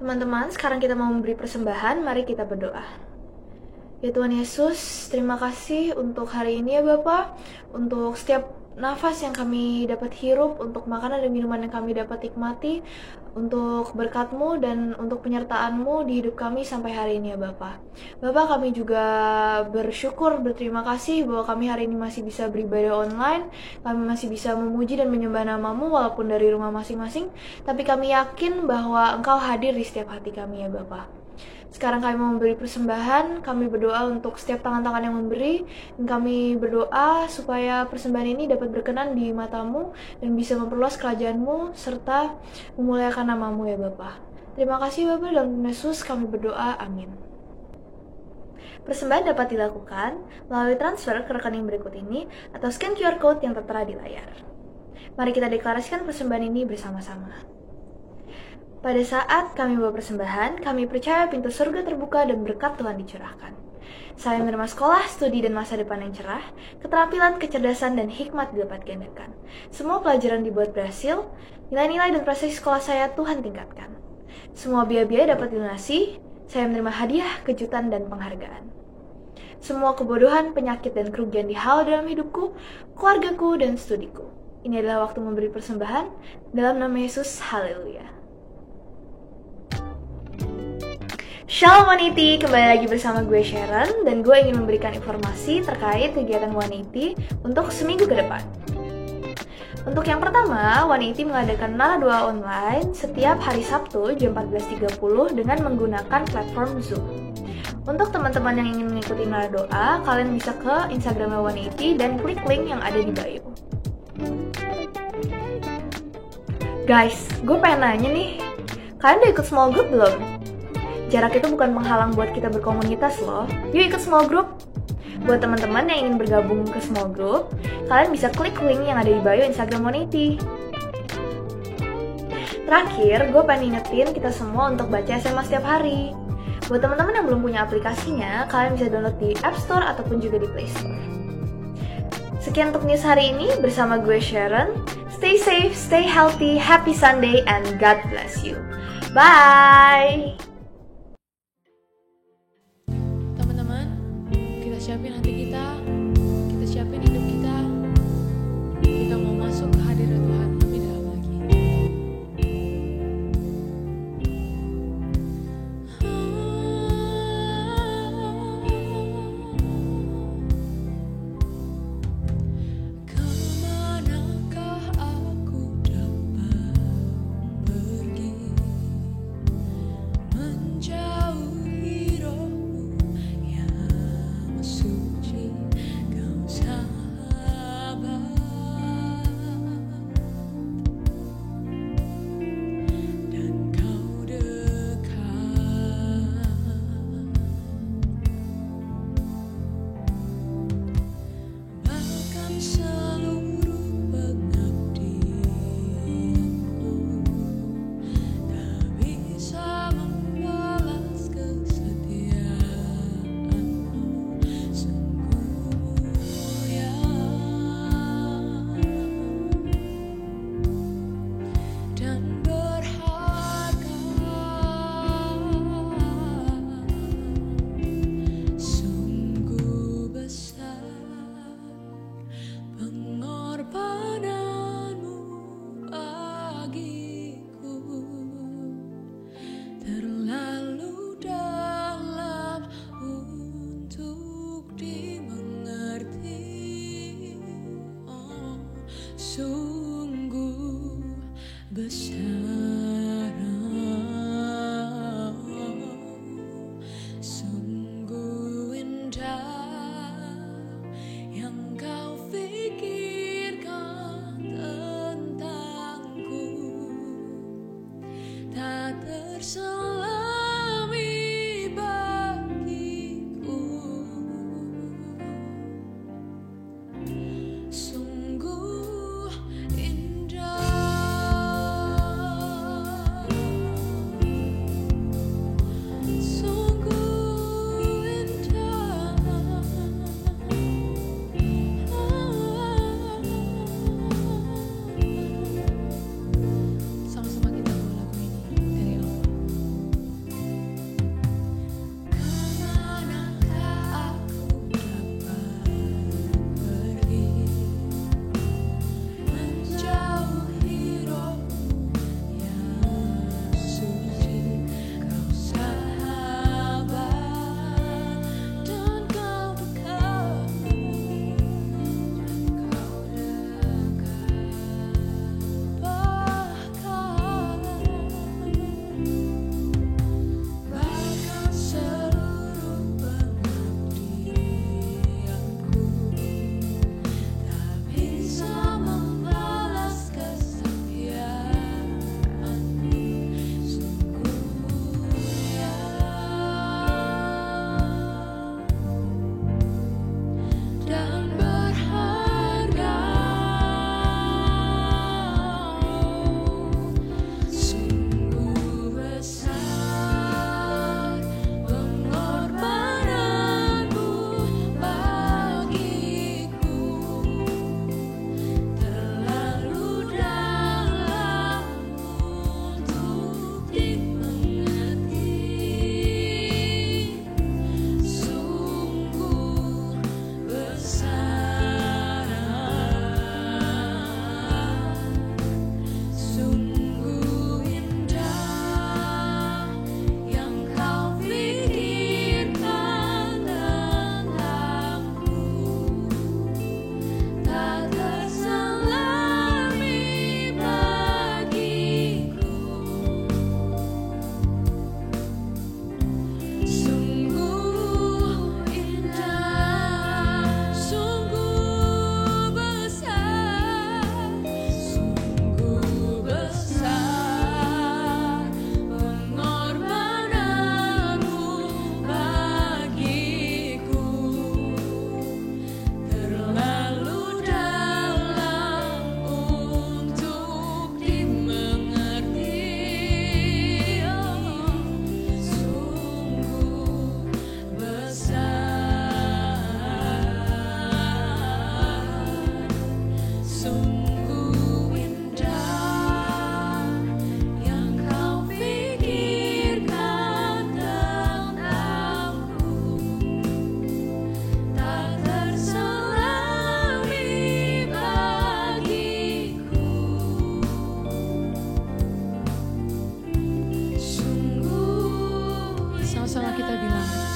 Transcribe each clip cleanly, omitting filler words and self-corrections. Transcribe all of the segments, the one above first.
Teman-teman, sekarang kita mau memberi persembahan, mari kita berdoa. Ya Tuhan Yesus, terima kasih untuk hari ini ya Bapa, untuk setiap nafas yang kami dapat hirup, untuk makanan dan minuman yang kami dapat nikmati, untuk berkat-Mu dan untuk penyertaan-Mu di hidup kami sampai hari ini ya Bapa. Bapa, kami juga berterima kasih bahwa kami hari ini masih bisa beribadah online, kami masih bisa memuji dan menyembah nama-Mu walaupun dari rumah masing-masing, tapi kami yakin bahwa Engkau hadir di setiap hati kami ya Bapa. Sekarang kami mau memberi persembahan, kami berdoa untuk setiap tangan-tangan yang memberi, dan kami berdoa supaya persembahan ini dapat berkenan di mata-Mu dan bisa memperluas kerajaan-Mu serta memuliakan nama-Mu ya Bapa. Terima kasih Bapa, dalam nama Yesus kami berdoa, amin. Persembahan dapat dilakukan melalui transfer ke rekening berikut ini atau scan QR Code yang tertera di layar. Mari kita deklarasikan persembahan ini bersama-sama. Pada saat kami membawa persembahan, kami percaya pintu surga terbuka dan berkat Tuhan dicurahkan. Saya menerima sekolah, studi, dan masa depan yang cerah, keterampilan, kecerdasan, dan hikmat dapat gandakan. Semua pelajaran dibuat berhasil, nilai-nilai dan prestasi sekolah saya Tuhan tingkatkan. Semua biaya-biaya dapat dilunasi, saya menerima hadiah, kejutan, dan penghargaan. Semua kebodohan, penyakit, dan kerugian dihalau dalam hidupku, keluargaku, dan studiku. Ini adalah waktu memberi persembahan, dalam nama Yesus, haleluya. Shalom Waniti, kembali lagi bersama gue Sharon, dan gue ingin memberikan informasi terkait kegiatan Waniti untuk seminggu ke depan. Untuk yang pertama, Waniti mengadakan Nala Doa online setiap hari Sabtu jam 14.30 dengan menggunakan platform Zoom. Untuk teman-teman yang ingin mengikuti Nala Doa, kalian bisa ke Instagram Waniti dan klik link yang ada di bio. Guys, gue pengen nanya nih, kalian udah ikut small group belum? Jarak itu bukan penghalang buat kita berkomunitas loh. Yuk ikut small group. Buat teman-teman yang ingin bergabung ke small group, kalian bisa klik link yang ada di bio Instagram Waniti. Terakhir, gue pengen ingetin kita semua untuk baca SMA setiap hari. Buat teman-teman yang belum punya aplikasinya, kalian bisa download di App Store ataupun juga di Play Store. Sekian untuk news hari ini bersama gue Sharon. Stay safe, stay healthy, happy Sunday, and God bless you. Bye! Siapin hati kita siapin hidup kita mau masuk ke hadirat Tuhan lebih dalam lagi. Kemanakah aku dapat pergi menjauhi rohmu yang suci, kau sahabat, dan kau dekat. Bahkan seluruh pengabdianku tak bisa membalas kesetiaanmu. Sungguh mulia dan berharga, sungguh besar pengorbananmu bagiku, terlalu dalam untuk dimengerti. Oh, sungguh besar, sungguh indah yang kau pikirkan tentangku, tak terselami bagiku. Sungguh indah, sungguh indah. Sama-sama kita bawa lagu ini dari awal.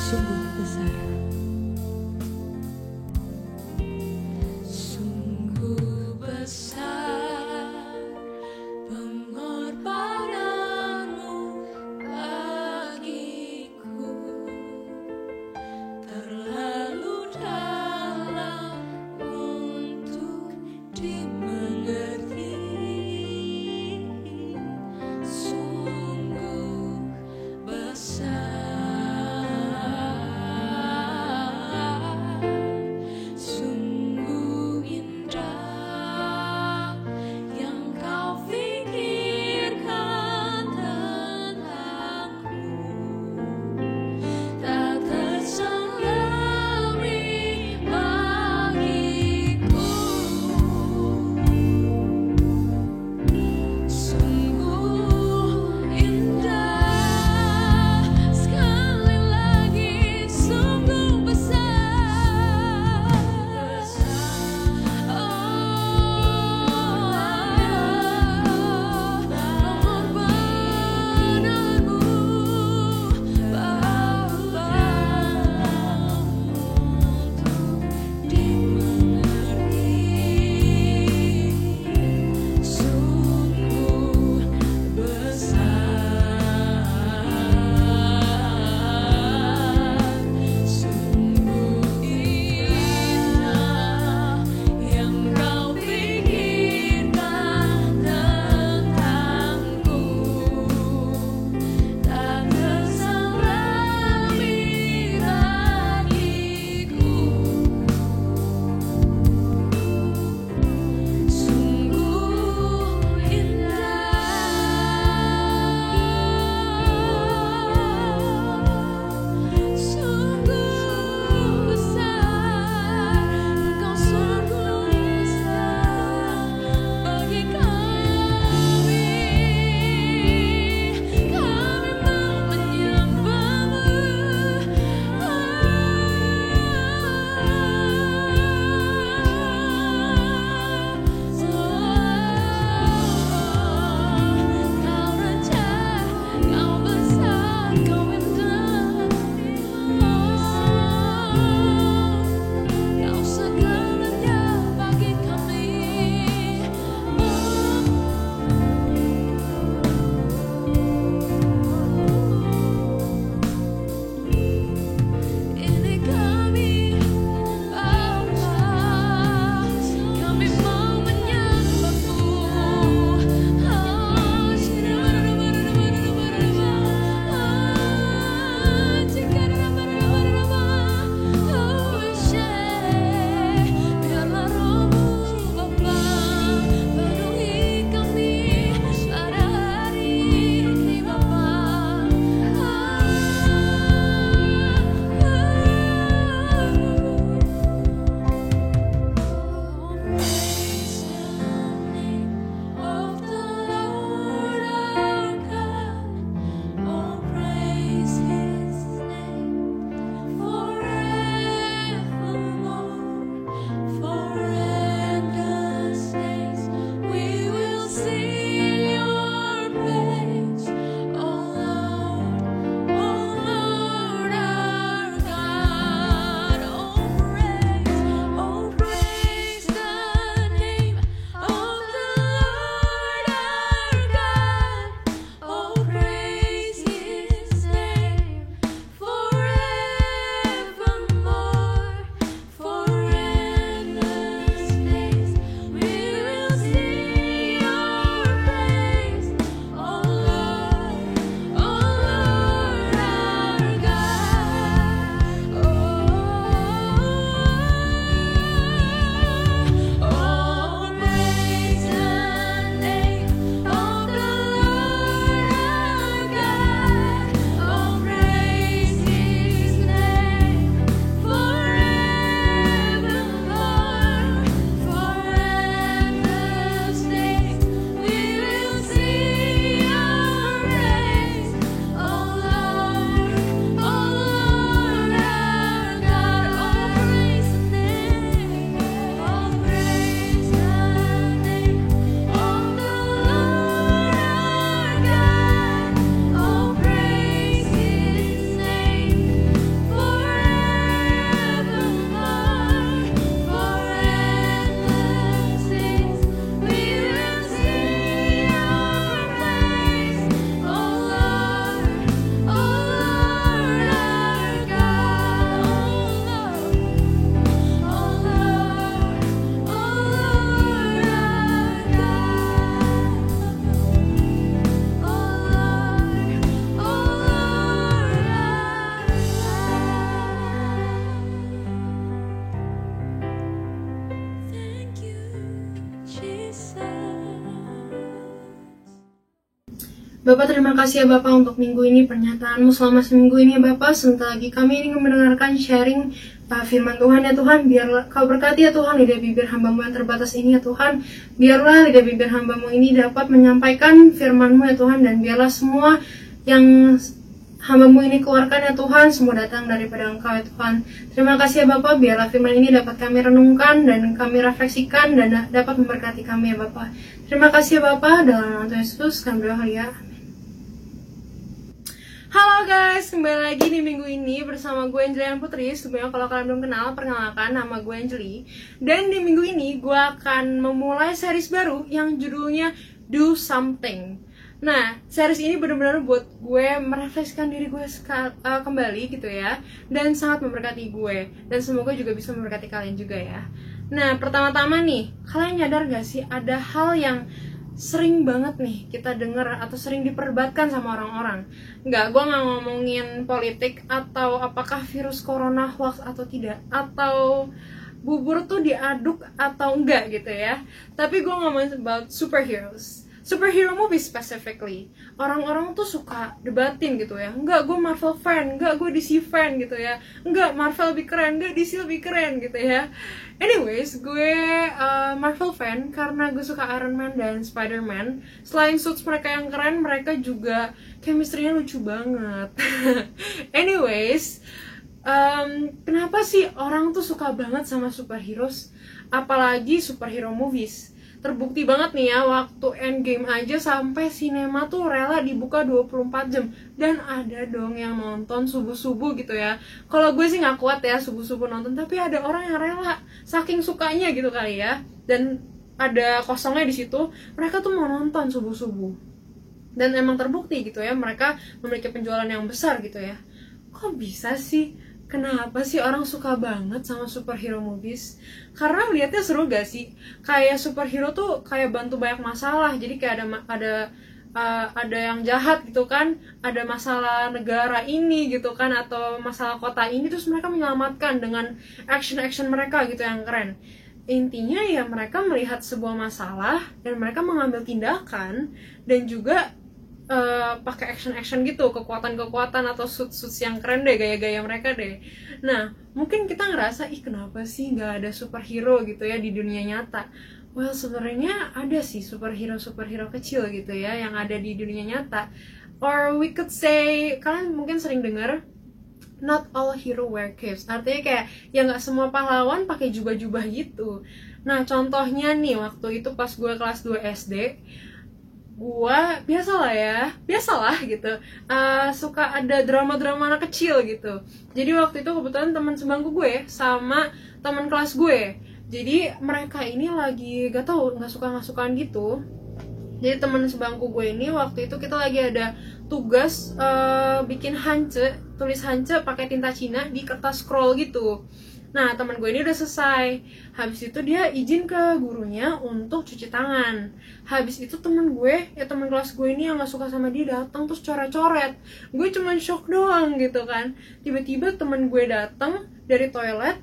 sungguh besar. Sungguh besar pengorbananmu bagiku, terlalu dalam untuk dimengerti. Sungguh besar. Bapak, terima kasih ya Bapak untuk minggu ini, pernyataan-Mu selama seminggu ini ya Bapak. Sebentar lagi kami ingin mendengarkan sharing firman Tuhan ya Tuhan. Biarlah Kau berkati ya Tuhan lidah bibir hamba-Mu yang terbatas ini ya Tuhan. Biarlah lidah bibir hamba-Mu ini dapat menyampaikan firman-Mu ya Tuhan. Dan biarlah semua yang hamba-Mu ini keluarkan ya Tuhan, semua datang daripada Engkau ya Tuhan. Terima kasih ya Bapak, biarlah firman ini dapat kami renungkan dan kami refleksikan dan dapat memberkati kami ya Bapak. Terima kasih ya Bapak, dalam nama Tuhan Yesus kami berdoa ya. Halo guys, kembali lagi di minggu ini bersama gue Angelina Putri. Sebenarnya kalau kalian belum kenal, perkenalkan nama gue Angeli. Dan di minggu ini gue akan memulai series baru yang judulnya Do Something. Nah, series ini benar-benar buat gue merefleksikan diri gue kembali gitu ya. Dan sangat memberkati gue. Dan semoga juga bisa memberkati kalian juga ya. Nah, pertama-tama nih, kalian nyadar gak sih ada hal yang sering banget nih kita dengar atau sering diperdebatkan sama orang-orang. Gue nggak ngomongin politik atau apakah virus corona hoax atau tidak, atau bubur tuh diaduk atau enggak gitu ya. Tapi gue ngomongin about superheroes, superhero movie specifically. Orang-orang tuh suka debatin gitu ya. Enggak, gue Marvel fan, enggak, gue DC fan gitu ya. Enggak, Marvel lebih keren, enggak, DC lebih keren gitu ya. Anyways, gue Marvel fan karena gue suka Iron Man dan Spider-Man. Selain suits mereka yang keren, mereka juga chemistry-nya lucu banget. Anyways, kenapa sih orang tuh suka banget sama superheroes? Apalagi superhero movies. Terbukti banget nih ya, waktu Endgame aja sampai sinema tuh rela dibuka 24 jam. Dan ada dong yang nonton subuh-subuh gitu ya. Kalau gue sih gak kuat ya subuh-subuh nonton, tapi ada orang yang rela, saking sukanya gitu kali ya. Dan ada kosongnya di situ, mereka tuh mau nonton subuh-subuh. Dan emang terbukti gitu ya, mereka memiliki penjualan yang besar gitu ya. Kok bisa sih? Kenapa sih orang suka banget sama superhero movies? Karena lihatnya seru gak sih? Kayak superhero tuh kayak bantu banyak masalah. Jadi kayak ada yang jahat gitu kan, ada masalah negara ini gitu kan, atau masalah kota ini, terus mereka menyelamatkan dengan action mereka gitu yang keren. Intinya ya mereka melihat sebuah masalah dan mereka mengambil tindakan dan juga pakai action gitu, kekuatan atau suits yang keren deh, gaya-gaya mereka deh. Nah, mungkin kita ngerasa kenapa sih nggak ada superhero gitu ya di dunia nyata? Well, sebenarnya ada sih superhero kecil gitu ya yang ada di dunia nyata. Or we could say, kalian mungkin sering dengar not all hero wear capes. Artinya kayak ya nggak semua pahlawan pakai jubah-jubah gitu. Nah, contohnya nih waktu itu pas gue kelas 2 SD, gue biasalah gitu, suka ada drama anak kecil gitu. Jadi waktu itu kebetulan teman sebangku gue sama teman kelas gue, jadi mereka ini lagi nggak sukaan gitu. Jadi teman sebangku gue ini waktu itu kita lagi ada tugas bikin tulis hance pakai tinta Cina di kertas scroll gitu. Nah, teman gue ini udah selesai. Habis itu dia izin ke gurunya untuk cuci tangan. Habis itu teman kelas gue ini yang gak suka sama dia datang terus coret-coret. Gue cuma shock doang gitu kan. Tiba-tiba teman gue datang dari toilet,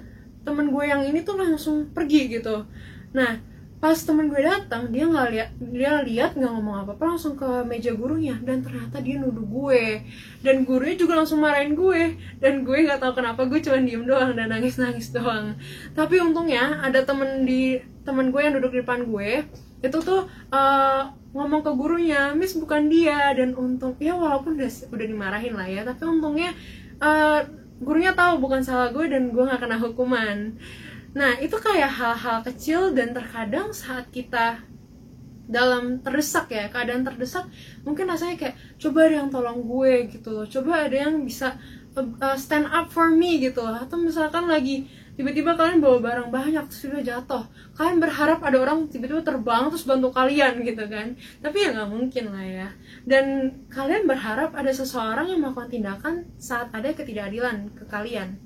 teman gue yang ini tuh langsung pergi gitu. Nah, pas temen gue datang, dia lihat nggak ngomong apa-apa, langsung ke meja gurunya, dan ternyata dia nuduh gue, dan gurunya juga langsung marahin gue, dan gue nggak tahu kenapa, gue cuma diem doang dan nangis doang. Tapi untungnya ada temen gue yang duduk di depan gue itu tuh ngomong ke gurunya, Miss bukan dia, dan untung ya walaupun udah dimarahin lah ya, tapi untungnya gurunya tahu bukan salah gue dan gue nggak kena hukuman. Nah, itu kayak hal-hal kecil, dan terkadang saat kita dalam keadaan terdesak, mungkin rasanya kayak coba ada yang tolong gue gitu loh, coba ada yang bisa stand up for me gitu loh. Atau misalkan lagi tiba-tiba kalian bawa barang banyak terus tiba jatuh, kalian berharap ada orang tiba-tiba terbang terus bantu kalian gitu kan, tapi ya nggak mungkin lah ya. Dan kalian berharap ada seseorang yang melakukan tindakan saat ada ketidakadilan ke kalian.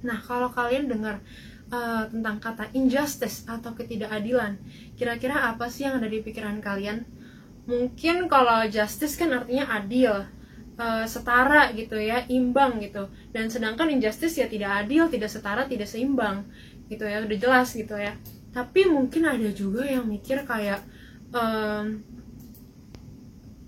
Nah, kalau kalian dengar tentang kata injustice atau ketidakadilan, kira-kira apa sih yang ada di pikiran kalian? Mungkin kalau justice kan artinya adil, setara gitu ya, imbang gitu. Dan sedangkan injustice ya tidak adil, tidak setara, tidak seimbang gitu ya, udah jelas gitu ya. Tapi mungkin ada juga yang mikir kayak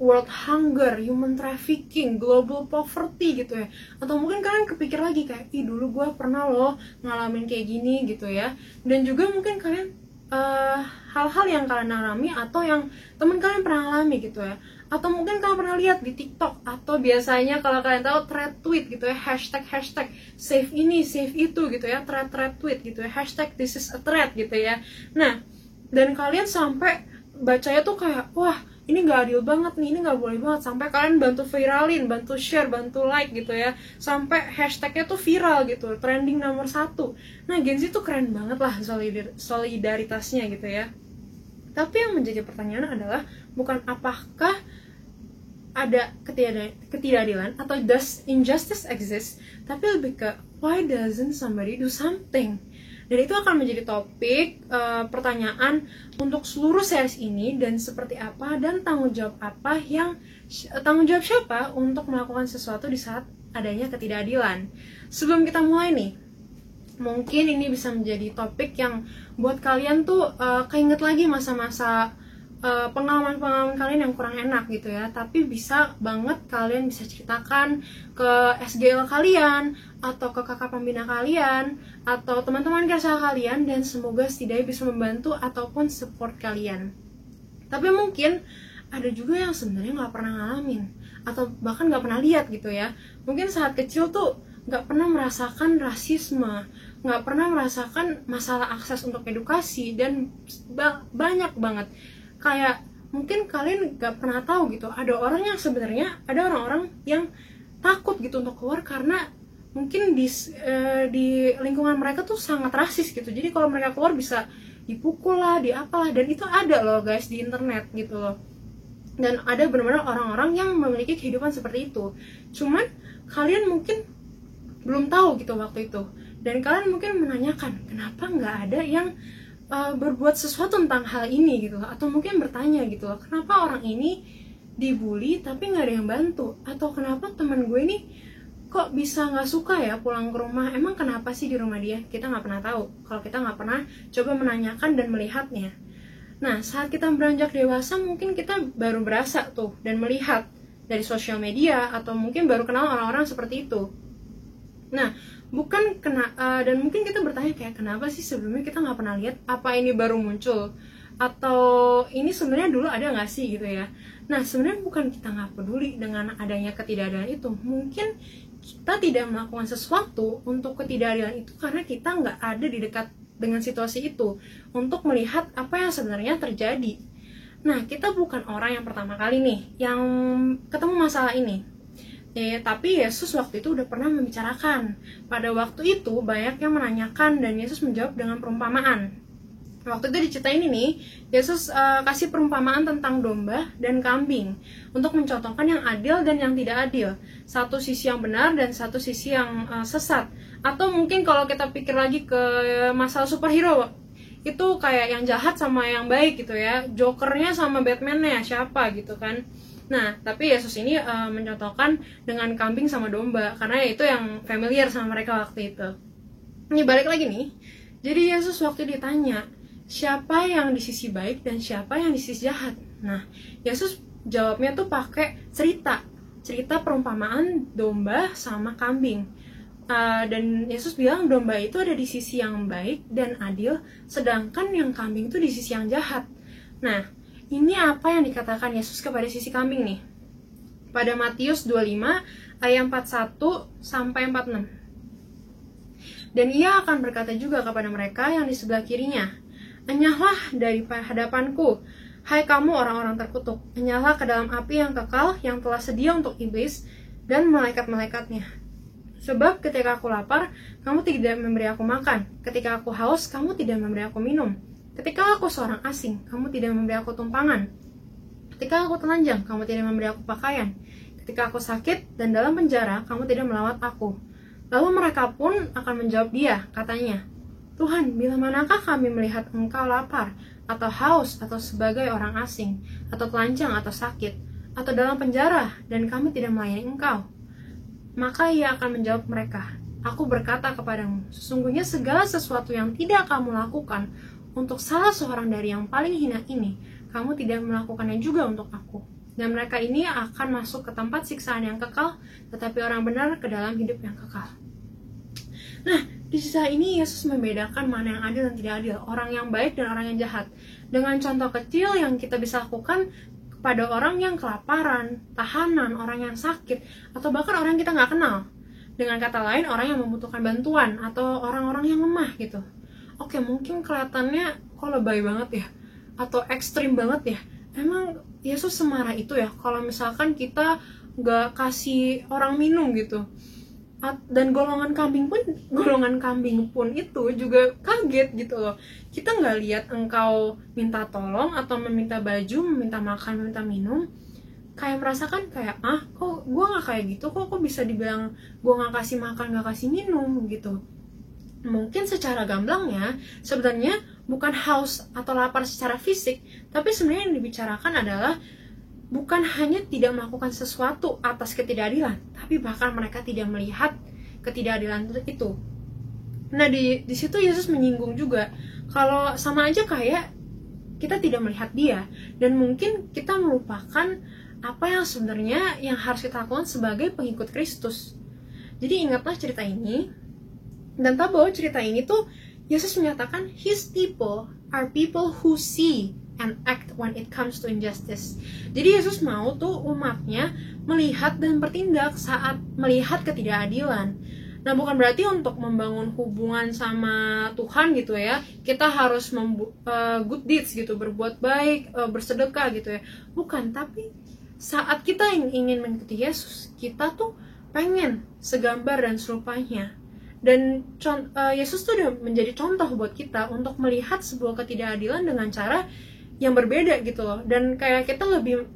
world hunger, human trafficking, global poverty gitu ya. Atau mungkin kalian kepikir lagi kayak, ih dulu gue pernah loh ngalamin kayak gini gitu ya. Dan juga mungkin kalian hal-hal yang kalian alami atau yang teman kalian pernah alami gitu ya. Atau mungkin kalian pernah lihat di TikTok, atau biasanya kalau kalian tahu thread tweet gitu ya, hashtag save ini, save itu gitu ya, thread tweet gitu ya, hashtag this is a thread gitu ya. Nah, dan kalian sampai bacanya tuh kayak, wah ini gak adil banget nih, ini gak boleh banget, sampai kalian bantu viralin, bantu share, bantu like gitu ya, sampai hashtagnya tuh viral gitu, trending nomor 1. Nah, Gen Z tuh keren banget lah solidaritasnya gitu ya. Tapi yang menjadi pertanyaan adalah bukan apakah ada ketidakadilan atau does injustice exist, tapi lebih ke why doesn't somebody do something. Dan itu akan menjadi topik pertanyaan untuk seluruh series ini, dan seperti apa dan tanggung jawab siapa untuk melakukan sesuatu di saat adanya ketidakadilan. Sebelum kita mulai nih, mungkin ini bisa menjadi topik yang buat kalian tuh keinget lagi masa-masa pengalaman-pengalaman kalian yang kurang enak gitu ya, tapi bisa banget kalian bisa ceritakan ke SGL kalian atau ke kakak pembina kalian atau teman-teman kerja kalian, dan semoga setidaknya bisa membantu ataupun support kalian. Tapi mungkin ada juga yang sebenarnya nggak pernah ngalamin atau bahkan nggak pernah lihat gitu ya. Mungkin saat kecil tuh nggak pernah merasakan rasisme, nggak pernah merasakan masalah akses untuk edukasi, dan banyak banget. Kayak mungkin kalian gak pernah tahu gitu, ada orang orang-orang yang takut gitu untuk keluar karena mungkin di lingkungan mereka tuh sangat rasis gitu. Jadi kalau mereka keluar bisa dipukul lah, diapalah, dan itu ada loh guys di internet gitu loh. Dan ada benar-benar orang-orang yang memiliki kehidupan seperti itu. Cuman kalian mungkin belum tahu gitu waktu itu. Dan kalian mungkin menanyakan, kenapa nggak ada yang berbuat sesuatu tentang hal ini gitu, atau mungkin bertanya gitu loh, kenapa orang ini dibully tapi nggak ada yang bantu, atau kenapa teman gue ini kok bisa nggak suka ya pulang ke rumah, emang kenapa sih di rumah dia? Kita nggak pernah tahu kalau kita nggak pernah coba menanyakan dan melihatnya. Nah, saat kita beranjak dewasa mungkin kita baru berasa tuh dan melihat dari sosial media, atau mungkin baru kenal orang-orang seperti itu. Nah, dan mungkin kita bertanya kayak, kenapa sih sebelumnya kita nggak pernah lihat, apa ini baru muncul, atau ini sebenarnya dulu ada nggak sih gitu ya. Nah, sebenarnya bukan kita nggak peduli dengan adanya ketidakadilan itu, mungkin kita tidak melakukan sesuatu untuk ketidakadilan itu karena kita nggak ada di dekat dengan situasi itu untuk melihat apa yang sebenarnya terjadi. Nah, kita bukan orang yang pertama kali nih yang ketemu masalah ini. Tapi Yesus waktu itu udah pernah membicarakan. Pada waktu itu banyak yang menanyakan, dan Yesus menjawab dengan perumpamaan. Waktu itu diceritain ini, Yesus kasih perumpamaan tentang domba dan kambing untuk mencontohkan yang adil dan yang tidak adil, satu sisi yang benar dan satu sisi yang sesat. Atau mungkin kalau kita pikir lagi ke masalah superhero, itu kayak yang jahat sama yang baik gitu ya, Jokernya sama Batman-nya siapa gitu kan. Nah, tapi Yesus ini mencontohkan dengan kambing sama domba, karena itu yang familiar sama mereka waktu itu. Ini balik lagi nih, jadi Yesus waktu ditanya, siapa yang di sisi baik dan siapa yang di sisi jahat? Nah, Yesus jawabnya tuh pakai cerita perumpamaan domba sama kambing. Dan Yesus bilang domba itu ada di sisi yang baik dan adil, sedangkan yang kambing itu di sisi yang jahat. Nah, ini apa yang dikatakan Yesus kepada sisi kambing nih? Pada Matius 25 ayat 41 sampai 46. Dan ia akan berkata juga kepada mereka yang di sebelah kirinya, enyahlah dari hadapanku, hai kamu orang-orang terkutuk, enyahlah ke dalam api yang kekal yang telah sedia untuk iblis dan malaikat-malaikatnya. Sebab ketika aku lapar, kamu tidak memberi aku makan. Ketika aku haus, kamu tidak memberi aku minum. Ketika aku seorang asing, kamu tidak memberi aku tumpangan. Ketika aku telanjang, kamu tidak memberi aku pakaian. Ketika aku sakit dan dalam penjara, kamu tidak melawat aku. Lalu mereka pun akan menjawab dia, katanya, Tuhan, bila manakah kami melihat engkau lapar, atau haus, atau sebagai orang asing, atau telanjang, atau sakit, atau dalam penjara, dan kami tidak melayani engkau? Maka ia akan menjawab mereka, aku berkata kepadamu, sesungguhnya segala sesuatu yang tidak kamu lakukan untuk salah seorang dari yang paling hina ini, kamu tidak melakukannya juga untuk aku. dan mereka ini akan masuk ke tempat siksaan yang kekal, tetapi orang benar ke dalam hidup yang kekal. Nah, di sisa ini Yesus membedakan mana yang adil dan tidak adil, orang yang baik dan orang yang jahat. Dengan contoh kecil yang kita bisa lakukan kepada orang yang kelaparan, tahanan, orang yang sakit, atau bahkan orang yang kita nggak kenal. Dengan kata lain, orang yang membutuhkan bantuan, atau orang-orang yang lemah gitu. Oke, mungkin kelihatannya kok lebay banget ya, atau ekstrim banget ya. Emang Yesus semarah itu ya kalau misalkan kita nggak kasih orang minum gitu. Dan golongan kambing pun itu juga kaget gitu loh. Kita nggak lihat engkau minta tolong atau meminta baju, meminta makan, meminta minum, kayak merasakan kayak kok gue nggak kayak gitu, kok bisa dibilang gue nggak kasih makan, nggak kasih minum gitu. Mungkin secara gamblangnya sebenarnya bukan haus atau lapar secara fisik, tapi sebenarnya yang dibicarakan adalah bukan hanya tidak melakukan sesuatu atas ketidakadilan, tapi bahkan mereka tidak melihat ketidakadilan itu. Nah, di situ Yesus menyinggung juga kalau sama aja kayak kita tidak melihat dia, dan mungkin kita melupakan apa yang sebenarnya yang harus kita lakukan sebagai pengikut Kristus. Jadi ingatlah cerita ini, dan tahu bahwa cerita ini tuh Yesus menyatakan His people are people who see and act when it comes to injustice. Jadi Yesus mau tuh umatnya melihat dan bertindak saat melihat ketidakadilan. Nah, bukan berarti untuk membangun hubungan sama Tuhan gitu ya, kita harus good deeds gitu, berbuat baik, bersedekah gitu ya. Bukan, tapi saat kita ingin mengikuti Yesus, kita tuh pengen segambar dan serupanya. Dan Yesus tuh udah menjadi contoh buat kita untuk melihat sebuah ketidakadilan dengan cara yang berbeda gitu loh. Dan kayak kita lebih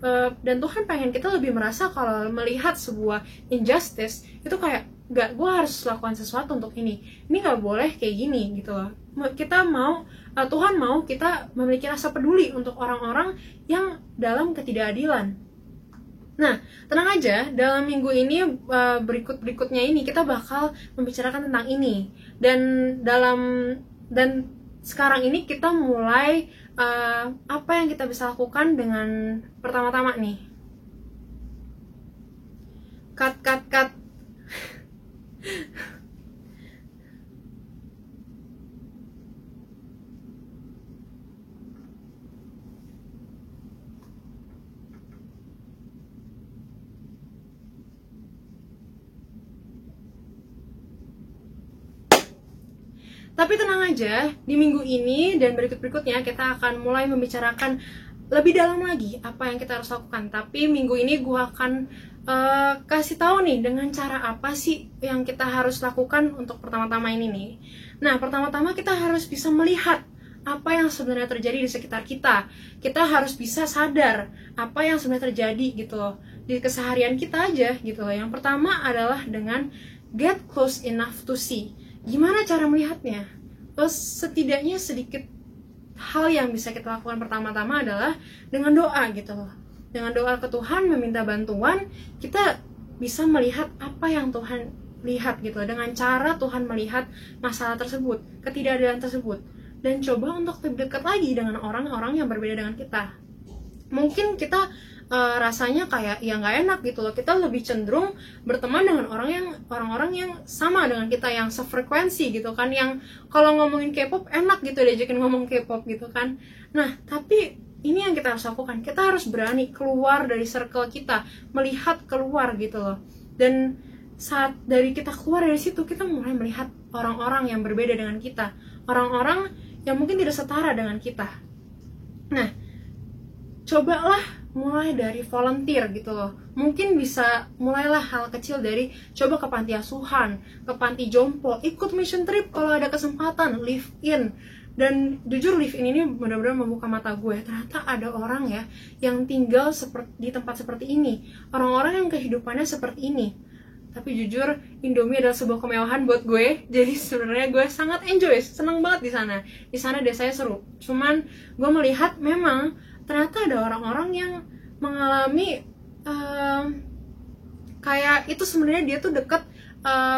dan Tuhan pengen kita lebih merasa kalau melihat sebuah injustice itu kayak gue harus lakukan sesuatu untuk ini nggak boleh kayak gini gitu loh. Kita mau Tuhan mau kita memiliki rasa peduli untuk orang-orang yang dalam ketidakadilan. Nah, tenang aja, dalam minggu ini berikutnya ini kita bakal membicarakan tentang ini. Dan sekarang ini kita mulai apa yang kita bisa lakukan dengan pertama-tama nih. Cut. Tapi tenang aja, di minggu ini dan berikut-berikutnya kita akan mulai membicarakan lebih dalam lagi apa yang kita harus lakukan. Tapi minggu ini gue akan kasih tahu nih dengan cara apa sih yang kita harus lakukan untuk pertama-tama ini nih. Nah, pertama-tama kita harus bisa melihat apa yang sebenarnya terjadi di sekitar kita. Kita harus bisa sadar apa yang sebenarnya terjadi gitu loh di keseharian kita aja gitu loh. Yang pertama adalah dengan get close enough to see. Gimana cara melihatnya? Terus setidaknya sedikit hal yang bisa kita lakukan pertama-tama adalah dengan doa gitu loh. Dengan doa ke Tuhan, meminta bantuan, kita bisa melihat apa yang Tuhan lihat gitu loh. Dengan cara Tuhan melihat masalah tersebut, ketidakadilan tersebut. Dan coba untuk lebih dekat lagi dengan orang-orang yang berbeda dengan kita. Mungkin kita rasanya kayak ya nggak enak gitu loh. Kita lebih cenderung berteman dengan orang-orang yang sama dengan kita, yang sefrekuensi gitu kan, yang kalau ngomongin K-pop enak gitu diajakin ngomong K-pop gitu kan. Nah, tapi ini yang kita harus lakukan. Kita harus berani keluar dari circle kita, melihat keluar gitu loh. Dan saat dari kita keluar dari situ, kita mulai melihat orang-orang yang berbeda dengan kita, orang-orang yang mungkin tidak setara dengan kita. Nah, cobalah mulai dari volunteer gitu loh. Mungkin bisa mulailah hal kecil dari coba ke panti asuhan, ke panti jompo, ikut mission trip kalau ada kesempatan, live in. Dan jujur live in ini benar-benar membuka mata gue. Ternyata ada orang ya yang tinggal di tempat seperti ini, orang-orang yang kehidupannya seperti ini. Tapi jujur Indomie adalah sebuah kemewahan buat gue. Jadi sebenarnya gue sangat enjoy, seneng banget di sana. Di sana desanya seru. Cuman gue melihat memang ternyata ada orang-orang yang mengalami kayak itu sebenarnya dia tuh deket.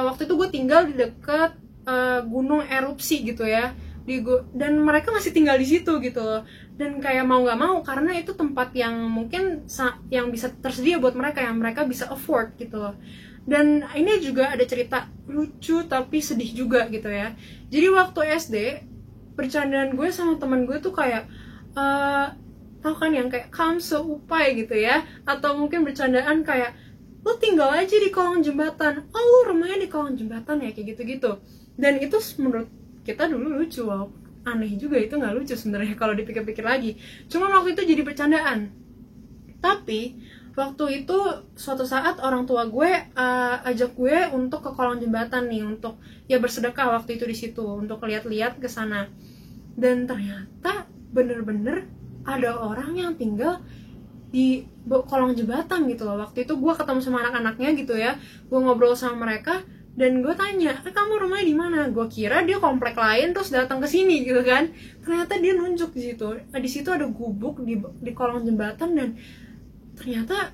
Waktu itu gue tinggal di deket gunung erupsi gitu ya. Dan mereka masih tinggal di situ gitu loh. dan kayak mau nggak mau karena itu tempat yang mungkin yang bisa tersedia buat mereka, yang mereka bisa afford gitu loh. Dan ini juga ada cerita lucu tapi sedih juga gitu ya. Jadi waktu SD bercandaan gue sama teman gue tuh kayak tau kan yang kayak kamu seupai gitu ya, atau mungkin bercandaan kayak lu tinggal aja di kolong jembatan, oh lu rumahnya di kolong jembatan ya, kayak gitu-gitu. Dan itu menurut kita dulu lucu, wow, aneh juga, itu nggak lucu sebenarnya kalau dipikir-pikir lagi. Cuma waktu itu jadi bercandaan. Tapi waktu itu suatu saat orang tua gue ajak gue untuk ke kolong jembatan nih, untuk ya bersedekah waktu itu di situ, untuk lihat-lihat ke sana. Dan ternyata bener-bener ada orang yang tinggal di kolong jembatan gitu loh. Waktu itu gue ketemu sama anak-anaknya gitu ya, gue ngobrol sama mereka dan gue tanya, kamu rumahnya di mana? Gue kira dia komplek lain terus datang ke sini gitu kan. Ternyata dia nunjuk di situ. Di situ ada gubuk di kolong jembatan, dan ternyata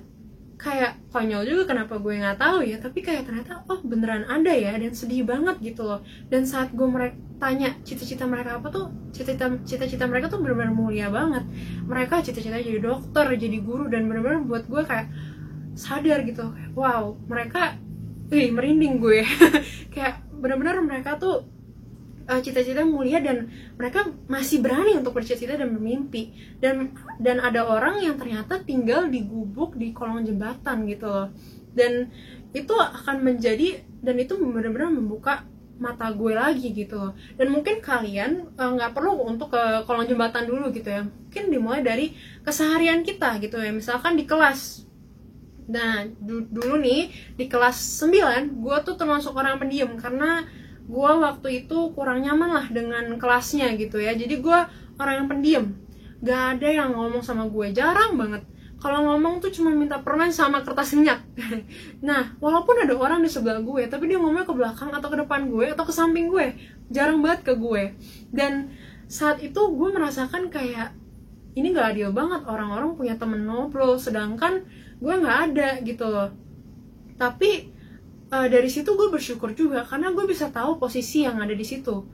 kayak konyol juga kenapa gue nggak tahu ya, tapi kayak ternyata oh beneran ada ya, dan sedih banget gitu loh. Dan saat gue tanya cita-cita mereka apa tuh, cita-cita mereka tuh benar-benar mulia banget. Mereka cita-cita jadi dokter, jadi guru, dan benar-benar buat gue kayak sadar gitu, wow, mereka merinding gue kayak benar-benar mereka tuh cita-cita mulia, dan mereka masih berani untuk bercita-cita dan bermimpi. Dan ada orang yang ternyata tinggal di gubuk di kolong jembatan gitu loh. Dan itu akan menjadi, dan itu benar-benar membuka mata gue lagi gitu loh. Dan mungkin kalian nggak perlu untuk ke kolong jembatan dulu gitu ya, mungkin dimulai dari keseharian kita gitu ya. Misalkan di kelas, nah dulu nih di kelas 9 gue tuh termasuk orang pendiam, karena gue waktu itu kurang nyaman lah dengan kelasnya gitu ya. Jadi gue orang yang pendiam, gak ada yang ngomong sama gue, jarang banget. Kalau ngomong tuh cuma minta permen sama kertas minyak. Nah, walaupun ada orang di sebelah gue, tapi dia ngomongnya ke belakang atau ke depan gue atau ke samping gue, jarang banget ke gue. Dan saat itu gue merasakan kayak ini gak adil banget, orang-orang punya temen ngobrol sedangkan gue gak ada gitu loh. Tapi dari situ gue bersyukur juga karena gue bisa tahu posisi yang ada di situ.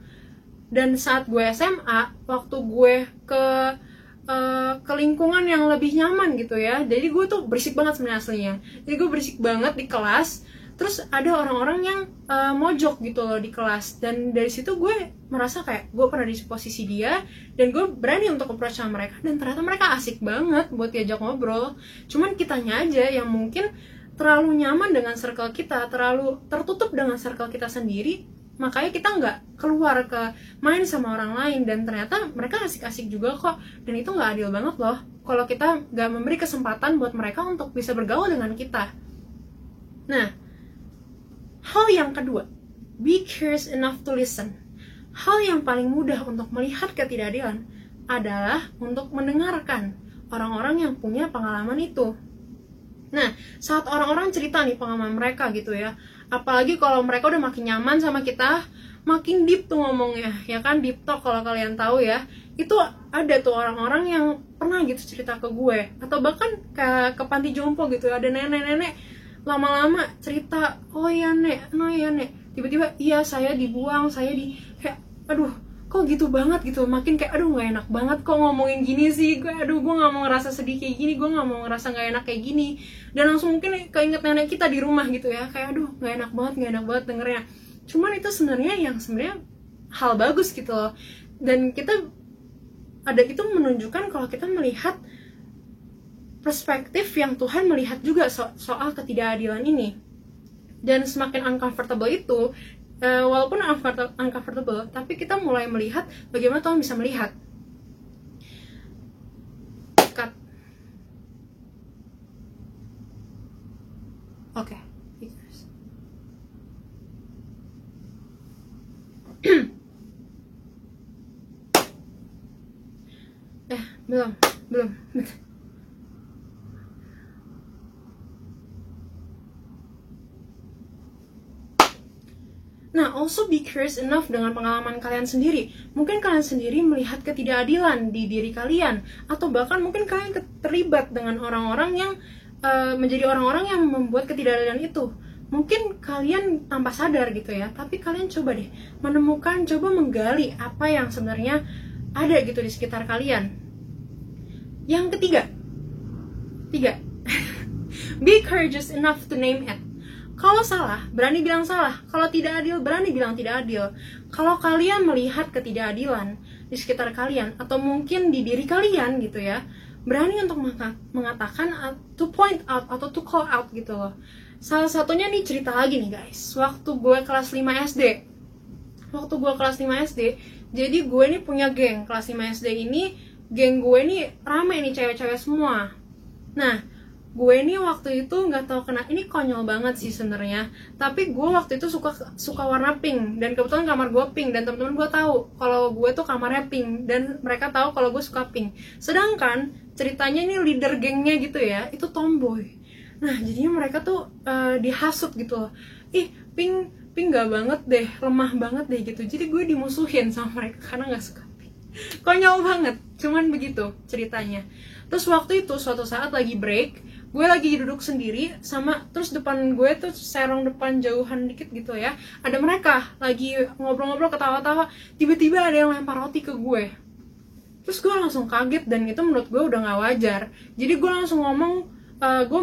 Dan saat gue SMA, waktu gue ke lingkungan yang lebih nyaman gitu ya, jadi gue tuh berisik banget sebenarnya aslinya. Jadi gue berisik banget di kelas, terus ada orang-orang yang mojok gitu loh di kelas. Dan dari situ gue merasa kayak gue pernah di posisi dia, dan gue berani untuk approach sama mereka, dan ternyata mereka asik banget buat diajak ngobrol. Cuman kitanya aja yang mungkin terlalu nyaman dengan circle kita, terlalu tertutup dengan circle kita sendiri, makanya kita nggak keluar ke main sama orang lain. Dan ternyata mereka asik-asik juga kok, dan itu nggak adil banget loh kalau kita nggak memberi kesempatan buat mereka untuk bisa bergaul dengan kita. Nah, hal yang kedua, be curious enough to listen. Hal yang paling mudah untuk melihat ketidakadilan adalah untuk mendengarkan orang-orang yang punya pengalaman itu. Nah, saat orang-orang cerita nih pengalaman mereka gitu ya, apalagi kalau mereka udah makin nyaman sama kita, makin deep tuh ngomongnya, ya kan, deep talk kalau kalian tahu ya. Itu ada tuh orang-orang yang pernah gitu cerita ke gue, atau bahkan ke panti jompo gitu, ada nenek-nenek lama-lama cerita, oh iya nek, no iya nek, tiba-tiba iya saya dibuang, saya kayak aduh kok gitu banget gitu, makin kayak aduh nggak enak banget kok ngomongin gini sih gue, aduh gue nggak mau ngerasa sedih kayak gini, gue nggak mau ngerasa nggak enak kayak gini. Dan langsung mungkin keinget nenek kita di rumah gitu ya, kayak aduh nggak enak banget dengernya. Cuman itu sebenarnya hal bagus gitu loh, dan kita ada itu menunjukkan kalau kita melihat perspektif yang Tuhan melihat juga soal ketidakadilan ini. Dan semakin uncomfortable itu, walaupun uncomfortable, tapi kita mulai melihat bagaimana Tuhan bisa melihat. Oke. Belum. Nah, also be curious enough dengan pengalaman kalian sendiri. Mungkin kalian sendiri melihat ketidakadilan di diri kalian, atau bahkan mungkin kalian terlibat dengan orang-orang yang menjadi orang-orang yang membuat ketidakadilan itu. Mungkin kalian tanpa sadar gitu ya, tapi kalian coba deh menemukan, coba menggali apa yang sebenarnya ada gitu di sekitar kalian. Yang ketiga, be courageous enough to name it. Kalau salah, berani bilang salah. Kalau tidak adil, berani bilang tidak adil. Kalau kalian melihat ketidakadilan di sekitar kalian, atau mungkin di diri kalian gitu ya, berani untuk mengatakan, to point out, atau to call out gitu loh. Salah satunya nih cerita lagi nih guys. Waktu gue kelas 5 SD, jadi gue nih punya geng. Kelas 5 SD ini, geng gue nih rame nih, cewek-cewek semua. Nah, gue nih waktu itu nggak tahu kenapa, ini konyol banget sih sebenarnya, tapi gue waktu itu suka warna pink, dan kebetulan kamar gue pink, dan teman-teman gue tahu kalau gue tuh kamarnya pink, dan mereka tahu kalau gue suka pink. Sedangkan ceritanya ini leader gengnya gitu ya, itu tomboy. Nah, jadinya mereka tuh dihasut gitu loh, ih pink nggak banget deh, lemah banget deh gitu. Jadi gue dimusuhin sama mereka karena nggak suka pink. Konyol banget, cuman begitu ceritanya. Terus waktu itu suatu saat lagi break, gue lagi duduk sendiri sama, terus depan gue tuh serong depan jauhan dikit gitu ya, ada mereka lagi ngobrol-ngobrol ketawa-tawa, tiba-tiba ada yang lempar roti ke gue. Terus gue langsung kaget, dan itu menurut gue udah gak wajar. Jadi gue langsung ngomong, gue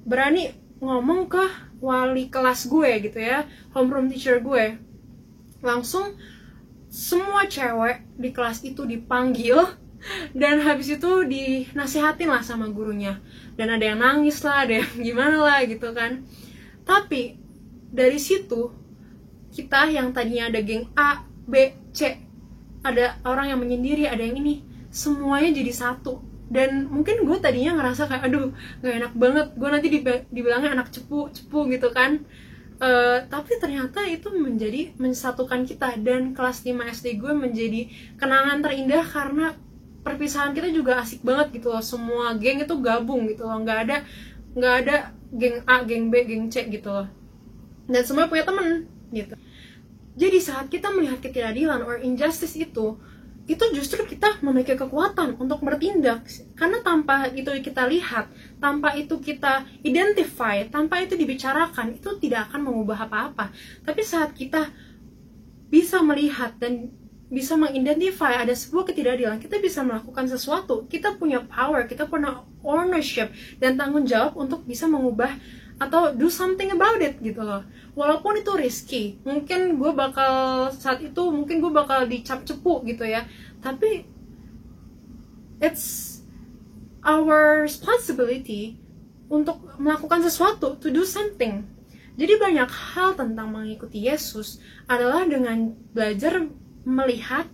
berani ngomong ke wali kelas gue gitu ya, homeroom teacher gue. Langsung semua cewek di kelas itu dipanggil, dan habis itu dinasihatin lah sama gurunya. Dan ada yang nangis lah, ada yang gimana lah gitu kan. Tapi dari situ, kita yang tadinya ada geng A, B, C, ada orang yang menyendiri, ada yang ini, semuanya jadi satu. Dan mungkin gue tadinya ngerasa kayak, aduh gak enak banget, gue nanti dibilangnya anak cepu gitu kan. Tapi ternyata itu mensatukan kita. Dan kelas 5 SD gue menjadi kenangan terindah, karena perpisahan kita juga asik banget gitu loh. Semua geng itu gabung gitu loh, nggak ada geng A, geng B, geng C gitu loh, dan semua punya temen gitu. Jadi saat kita melihat ketidakadilan or injustice itu justru kita memiliki kekuatan untuk bertindak. Karena tanpa itu kita lihat, tanpa itu kita identify, tanpa itu dibicarakan, itu tidak akan mengubah apa-apa. Tapi saat kita bisa melihat dan bisa mengidentify ada sebuah ketidakadilan, kita bisa melakukan sesuatu. Kita punya power, kita punya ownership dan tanggung jawab untuk bisa mengubah atau do something about it gitu loh. Walaupun itu risky, mungkin gue bakal saat itu dicap cepu gitu ya, tapi it's our responsibility untuk melakukan sesuatu, to do something. Jadi banyak hal tentang mengikuti Yesus adalah dengan belajar melihat,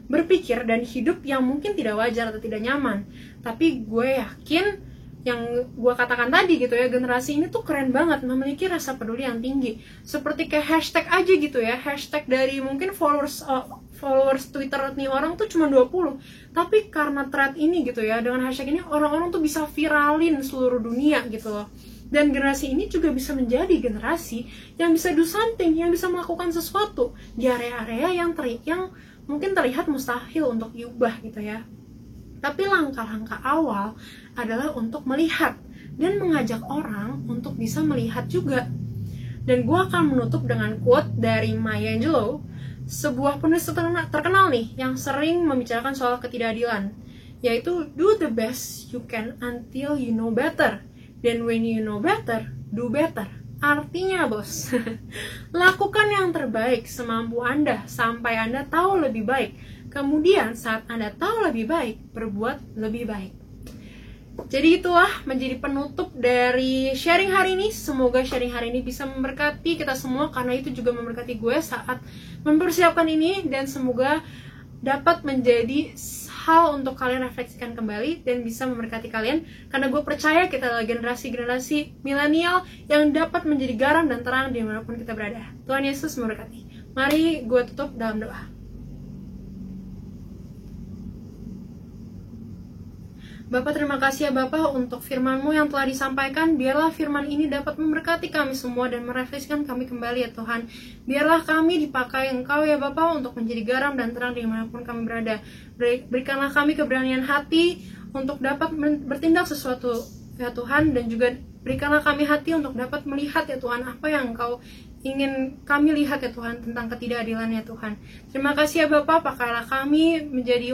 berpikir, dan hidup yang mungkin tidak wajar atau tidak nyaman. Tapi gue yakin yang gue katakan tadi gitu ya, generasi ini tuh keren banget, memiliki rasa peduli yang tinggi. Seperti kayak hashtag aja gitu ya, hashtag dari mungkin followers Twitter nih orang tuh cuma 20, tapi karena thread ini gitu ya, dengan hashtag ini orang-orang tuh bisa viralin seluruh dunia gitu loh. Dan generasi ini juga bisa menjadi generasi yang bisa do something, yang bisa melakukan sesuatu di area-area yang mungkin terlihat mustahil untuk diubah gitu ya. Tapi langkah-langkah awal adalah untuk melihat dan mengajak orang untuk bisa melihat juga. Dan gue akan menutup dengan quote dari Maya Angelou, sebuah penulis terkenal nih yang sering membicarakan soal ketidakadilan, yaitu do the best you can until you know better. Dan when you know better, do better. Artinya bos, lakukan yang terbaik semampu Anda sampai Anda tahu lebih baik. Kemudian saat Anda tahu lebih baik, berbuat lebih baik. Jadi itulah menjadi penutup dari sharing hari ini. Semoga sharing hari ini bisa memberkati kita semua, karena itu juga memberkati gue saat mempersiapkan ini. Dan semoga dapat menjadi hal untuk kalian refleksikan kembali dan bisa memberkati kalian, karena gue percaya kita adalah generasi milenial yang dapat menjadi garam dan terang dimanapun kita berada. Tuhan Yesus memberkati. Mari gue tutup dalam doa. Bapak, terima kasih ya Bapak untuk firman-Mu yang telah disampaikan. Biarlah firman ini dapat memberkati kami semua dan merefleksikan kami kembali ya Tuhan. Biarlah kami dipakai Engkau ya Bapak untuk menjadi garam dan terang dimanapun kami berada. Berikanlah kami keberanian hati untuk dapat bertindak sesuatu ya Tuhan, dan juga Berikanlah kami hati untuk dapat melihat ya Tuhan apa yang Engkau ingin kami lihat ya Tuhan tentang ketidakadilan ya Tuhan. Terima kasih ya Bapa, pakailah kami menjadi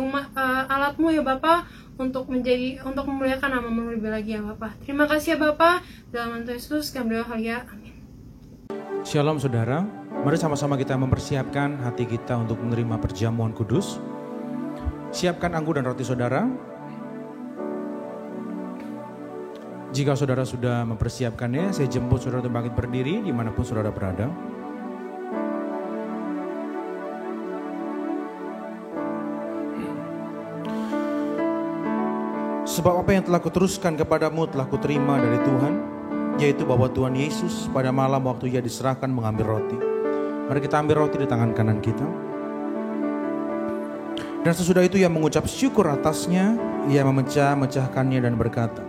alat-Mu ya Bapa untuk memuliakan nama-Mu lebih lagi ya Bapa. Terima kasih ya Bapa, dalam nama Yesus kami berdoa ya. Amin. Shalom saudara, mari sama-sama kita mempersiapkan hati kita untuk menerima perjamuan kudus. Siapkan anggur dan roti saudara. Jika saudara sudah mempersiapkannya, saya jemput saudara untuk bangkit berdiri dimanapun saudara berada. Sebab apa yang telah kuteruskan kepadamu telah kuterima dari Tuhan, yaitu bahwa Tuhan Yesus pada malam waktu Ia diserahkan mengambil roti. Mari kita ambil roti di tangan kanan kita. Dan sesudah itu Ia mengucap syukur atasnya, Ia memecah-mecahkannya dan berkata,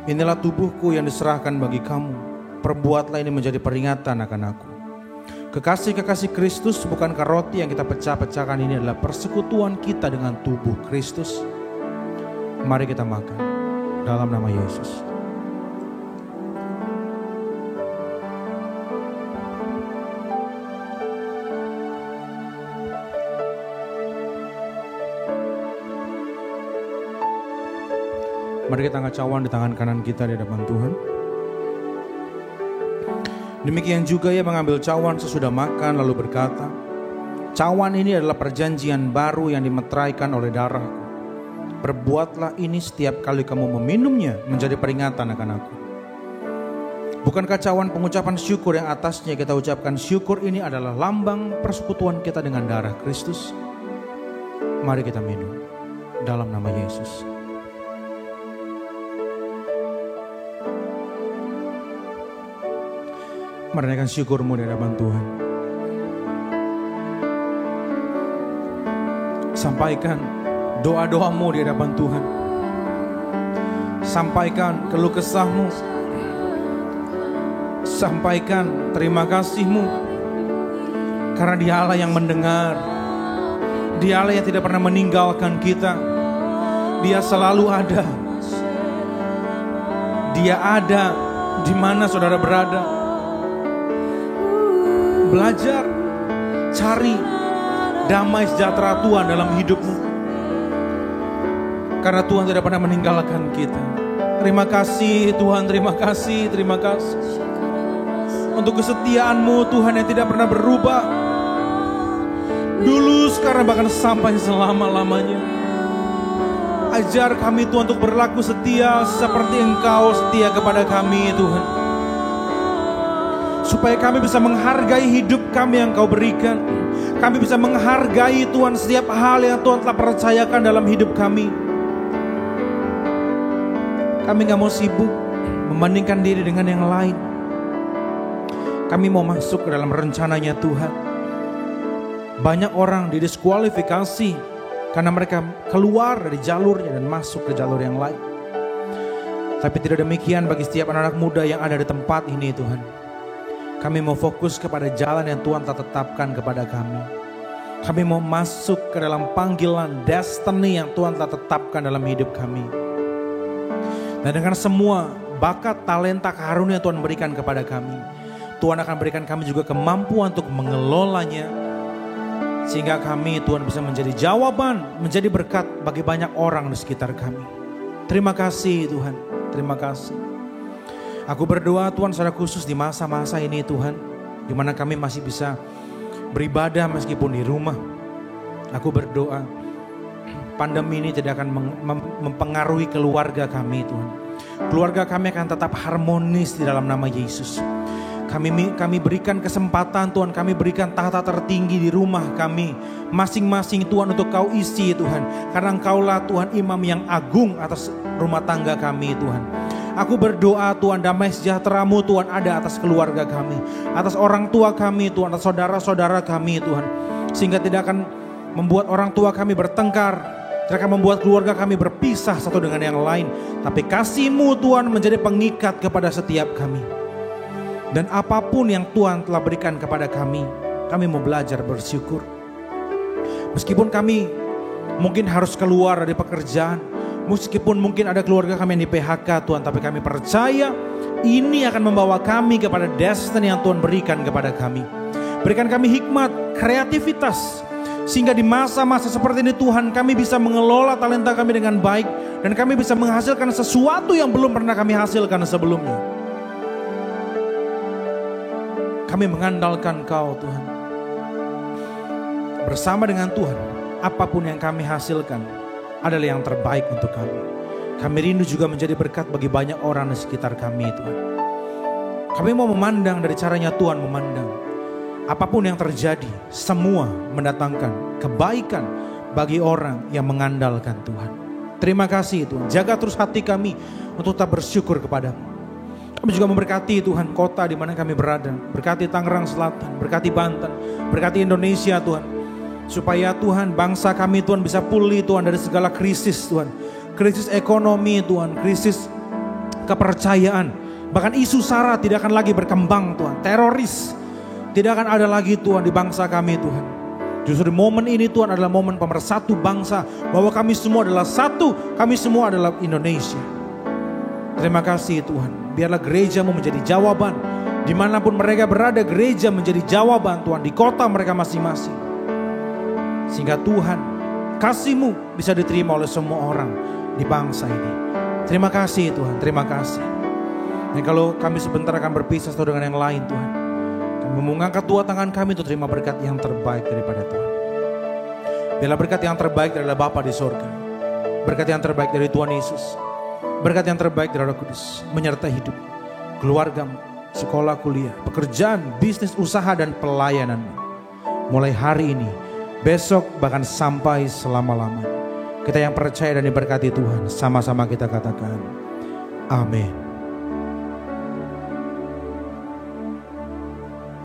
inilah tubuhku yang diserahkan bagi kamu. Perbuatlah ini menjadi peringatan akan aku. Kekasih-kekasih Kristus, bukankah roti yang kita pecah-pecahkan ini adalah persekutuan kita dengan tubuh Kristus? Mari kita makan dalam nama Yesus. Mari kita angkat cawan di tangan kanan kita di hadapan Tuhan. Demikian juga Ia mengambil cawan sesudah makan lalu berkata, cawan ini adalah perjanjian baru yang dimeteraikan oleh darahku. Perbuatlah ini setiap kali kamu meminumnya menjadi peringatan akan aku. Bukankah cawan pengucapan syukur yang atasnya kita ucapkan syukur ini adalah lambang persekutuan kita dengan darah Kristus? Mari kita minum dalam nama Yesus. Menaikkan syukurmu di hadapan Tuhan. Sampaikan doa-doamu di hadapan Tuhan. Sampaikan keluh kesahmu. Sampaikan terima kasihmu. Karena Dia Allah yang mendengar. Dia Allah yang tidak pernah meninggalkan kita. Dia selalu ada. Dia ada di mana saudara berada. Belajar, cari damai sejahtera Tuhan dalam hidupmu. Karena Tuhan tidak pernah meninggalkan kita. Terima kasih Tuhan, terima kasih, terima kasih. Untuk kesetiaan-Mu Tuhan yang tidak pernah berubah. Dulu, sekarang, bahkan sampai selama-lamanya. Ajar kami Tuhan untuk berlaku setia seperti Engkau setia kepada kami Tuhan. Supaya kami bisa menghargai hidup kami yang Kau berikan. Kami bisa menghargai Tuhan setiap hal yang Tuhan telah percayakan dalam hidup kami. Kami gak mau sibuk membandingkan diri dengan yang lain. Kami mau masuk ke dalam rencananya Tuhan. Banyak orang didiskualifikasi karena mereka keluar dari jalurnya dan masuk ke jalur yang lain. Tapi tidak demikian bagi setiap anak-anak muda yang ada di tempat ini Tuhan. Kami mau fokus kepada jalan yang Tuhan telah tetapkan kepada kami. Kami mau masuk ke dalam panggilan destiny yang Tuhan telah tetapkan dalam hidup kami. Dan dengan semua bakat, talenta, karunia Tuhan berikan kepada kami, Tuhan akan berikan kami juga kemampuan untuk mengelolanya. Sehingga kami Tuhan bisa menjadi jawaban, menjadi berkat bagi banyak orang di sekitar kami. Terima kasih Tuhan, terima kasih. Aku berdoa Tuhan secara khusus di masa-masa ini Tuhan, di mana kami masih bisa beribadah meskipun di rumah. Aku berdoa pandemi ini tidak akan mempengaruhi keluarga kami Tuhan. Keluarga kami akan tetap harmonis di dalam nama Yesus. Kami berikan kesempatan Tuhan, kami berikan tahta tertinggi di rumah kami masing-masing Tuhan untuk Kau isi Tuhan. Karena Engkaulah Tuhan imam yang agung atas rumah tangga kami Tuhan. Aku berdoa Tuhan damai sejahtera-Mu Tuhan ada atas keluarga kami, atas orang tua kami Tuhan, atas saudara-saudara kami Tuhan. Sehingga tidak akan membuat orang tua kami bertengkar, tidak akan membuat keluarga kami berpisah satu dengan yang lain. Tapi kasih-Mu Tuhan menjadi pengikat kepada setiap kami. Dan apapun yang Tuhan telah berikan kepada kami mau belajar bersyukur. Meskipun kami mungkin harus keluar dari pekerjaan, meskipun mungkin ada keluarga kami yang di PHK Tuhan, tapi kami percaya Ini akan membawa kami kepada destiny yang Tuhan berikan kepada kami. Berikan kami hikmat, kreativitas, sehingga di masa-masa seperti ini Tuhan, kami bisa mengelola talenta kami dengan baik, dan kami bisa menghasilkan sesuatu yang belum pernah kami hasilkan sebelumnya. Kami mengandalkan Kau Tuhan. Bersama dengan Tuhan, apapun yang kami hasilkan adalah yang terbaik untuk kami. Kami rindu juga menjadi berkat bagi banyak orang di sekitar kami Tuhan. Kami mau memandang dari caranya Tuhan memandang. Apapun yang terjadi, semua mendatangkan kebaikan bagi orang yang mengandalkan Tuhan. Terima kasih Tuhan, jaga terus hati kami untuk tetap bersyukur kepadamu. Kami juga memberkati Tuhan kota di mana kami berada. Berkati Tangerang Selatan, berkati Banten, berkati Indonesia Tuhan. Supaya Tuhan bangsa kami Tuhan bisa pulih Tuhan dari segala krisis Tuhan. Krisis ekonomi Tuhan, krisis kepercayaan. Bahkan isu SARA tidak akan lagi berkembang Tuhan. Teroris tidak akan ada lagi Tuhan di bangsa kami Tuhan. Justru di momen ini Tuhan adalah momen pemersatu bangsa. Bahwa kami semua adalah satu, kami semua adalah Indonesia. Terima kasih Tuhan. Biarlah gereja-Mu menjadi jawaban. Dimanapun mereka berada, gereja menjadi jawaban Tuhan. Di kota mereka masing-masing. Sehingga Tuhan, kasih-Mu bisa diterima oleh semua orang di bangsa ini. Terima kasih Tuhan, terima kasih. Dan kalau kami sebentar akan berpisah satu dengan yang lain Tuhan, kami mengangkat dua tangan kami untuk terima berkat yang terbaik daripada Tuhan. Biarlah berkat yang terbaik adalah Bapa di sorga. Berkat yang terbaik dari Tuhan Yesus. Berkat yang terbaik dari Roh Kudus menyertai hidup, keluargamu, sekolah, kuliah, pekerjaan, bisnis, usaha, dan pelayananmu. Mulai hari ini, besok, bahkan sampai selama-lamanya. Kita yang percaya dan diberkati Tuhan, sama-sama kita katakan, amin.